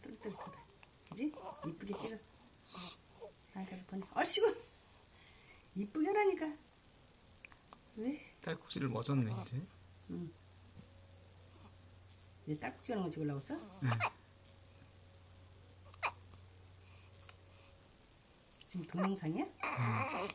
똘똘똘. 그지? 이쁘게 찍어. 나한테 보내. 얼씨구. 이쁘게 하라니까. 왜? 딸꾹질을 멎었네 이제. 응. 이제 딸꾹질 하는 거 찍으려고 했어? 응. 지금 동영상이야? 응. 아.